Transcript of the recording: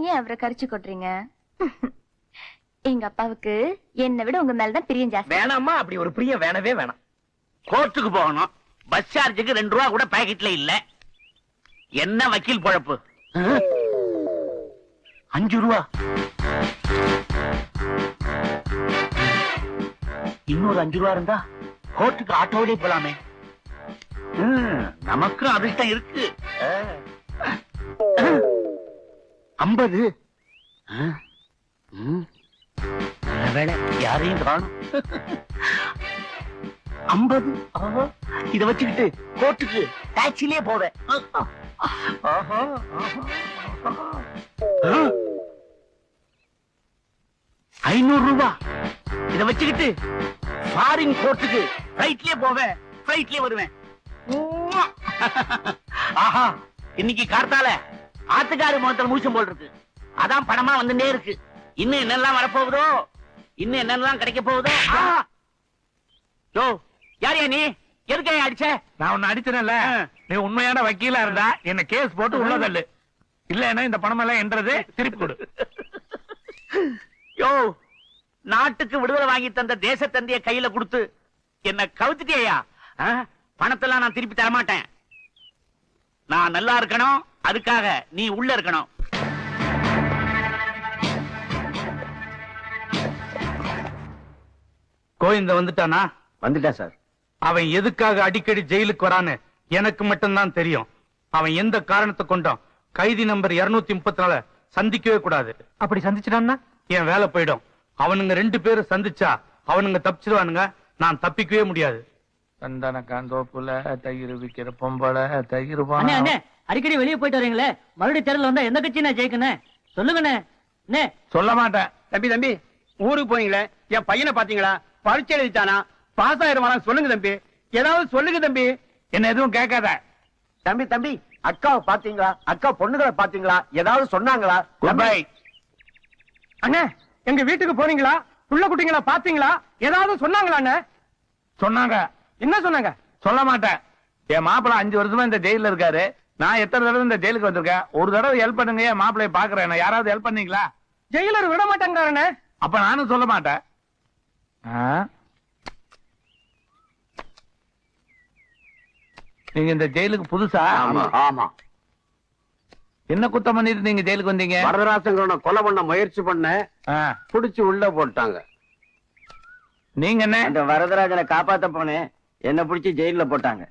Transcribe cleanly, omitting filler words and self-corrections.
ஏன் அவரை கரிச்சு கொட்டுறீங்க? எங்க அப்பாவுக்கு என்னை விட உங்க மேலதான் பிரியம் ஜாஸ்தி. வேணாமா? அப்படி ஒரு பிரியம் வேணவே வேணாம். கோர்ட்டுக்கு போகணும், பஸ் சார்ஜுக்கு 2 ரூபா கூட பாக்கெட்ல இல்ல. என்ன வக்கீல் பொழப்பு? 5 ரூபா. இன்னொரு 5 ரூபா இருந்தா கோர்ட்டுக்கு ஆட்டோவிலே போலாமே. நமக்கும் அதிர்ஷ்டம் இருக்கு. 50. வேலை யாரையும் காணும். 50. இத வச்சுக்கிட்டு கோர்ட்டுக்கு டாக்ஸிலே போவேன். 500 ரூபா. இத வச்சுக்கிட்டு ஃபாரின் கோர்ட்டுக்கு ஃபிளைட்லயே போவேன், ஃபிளைட்லயே வருவேன். ஆஹா, இன்னைக்கு கார்த்தால ஆத்துக்காரு முகத்துல மூச்சம் போல் இருக்கு. அதான் பணமா வந்துட்டே இருக்கு. இன்னும் என்னெல்லாம் வரப்போகுதோ, இன்னும் என்னெல்லாம் கிடைக்க போகுதோ. யோ, யாரையா நீ? எதுக்கே அடிச்ச? நான் உன்னை அடிச்சேன்ல. நீ உண்மையான வக்கீலா இருந்தா என்ன கேஸ் போட்டு உள்ள தள்ளு. இல்லன்னா இந்த பணம் எல்லாம் என்றது திருப்பி கொடு. யோ, நாட்டுக்கு விடுதலை வாங்கி தந்த தேச தந்தைய கையில கொடுத்து என்ன கவுத்துட்டியா? பணத்தெல்லாம் நான் திருப்பி தரமாட்டேன். நான் நல்லா இருக்கணும், அதுக்காக நீ உள்ள இருக்கணும். கோவிந்த வந்துட்டானா? வந்துட்டேன் சார். அவன் எதுக்காக அடிக்கடி ஜெயிலுக்கு வரான்னு எனக்கு மட்டும்தான் தெரியும். அவன் எந்த காரணத்தை கொண்டும் கைதி நம்பர் 234 சந்திக்கவே கூடாது. அப்படி சந்திச்சிட்டான்னா என் வேலை போயிடும். அவனுங்க 2 பேரும் சந்திச்சா அவனுங்க தப்பிச்சிருவானுங்க, நான் தப்பிக்கவே முடியாது. சந்தன காந்தோப்புல தயிர் விக்கிற பொம்பளை தயிர். அடிக்கடி வெளியே போயிட்டு வரீங்களே, மறுபடியும் தேர்தல் வந்தா எந்த கட்சி நான் ஜெயிக்கணும் சொல்லுங்கண்ணே. சொல்ல மாட்டேன். தம்பி ஊருக்கு போனீங்களே, என் பையனை பாத்தீங்களா? பரீட்சை எழுதிட்டானா? பாஸ் ஆயிடுவானா? சொல்லுங்க தம்பி, ஏதாவது சொல்லுங்க தம்பி. என்ன எதுவும் கேட்காத தம்பி அக்காவை பாத்தீங்களா? அக்கா பொண்ணுகளை பாத்தீங்களா? ஏதாவது சொன்னாங்களா? அண்ணே, எங்க வீட்டுக்கு போனீங்களா? புள்ள குட்டிங்களா பாத்தீங்களா? ஏதாவது சொன்னாங்களா? அண்ணே சொன்னாங்க. என்ன சொன்னாங்க? சொல்ல மாட்டேன். என் மாப்பிள்ள 5 வருஷமா இந்த ஜெயில இருக்காரு. நான் எத்தனை தடவை இந்த ஜெயிலுக்கு வந்திருக்கேன். ஒரு தடவை ஹெல்ப் பண்ணுங்க, என் மாப்பிள்ளைய பாக்குறேன். யாராவது ஹெல்ப் பண்ணீங்களா? ஜெயிலர் விட மாட்டாங்க. அப்ப நானும் சொல்ல மாட்டேன். நீங்க இந்த ஜெயிலுக்கு புதுசா? ஆமா. என்ன குத்தம் பண்ணிட்டு நீங்க ஜெயிலுக்கு வந்தீங்க? வரதராசன் கொலை பண்ண முயற்சி பண்ண புடிச்சு உள்ள போட்டாங்க. நீங்க என்ன? அந்த வரதராஜனை காப்பாத்த போனேன், என்ன புடிச்சு ஜெயில போட்டாங்க.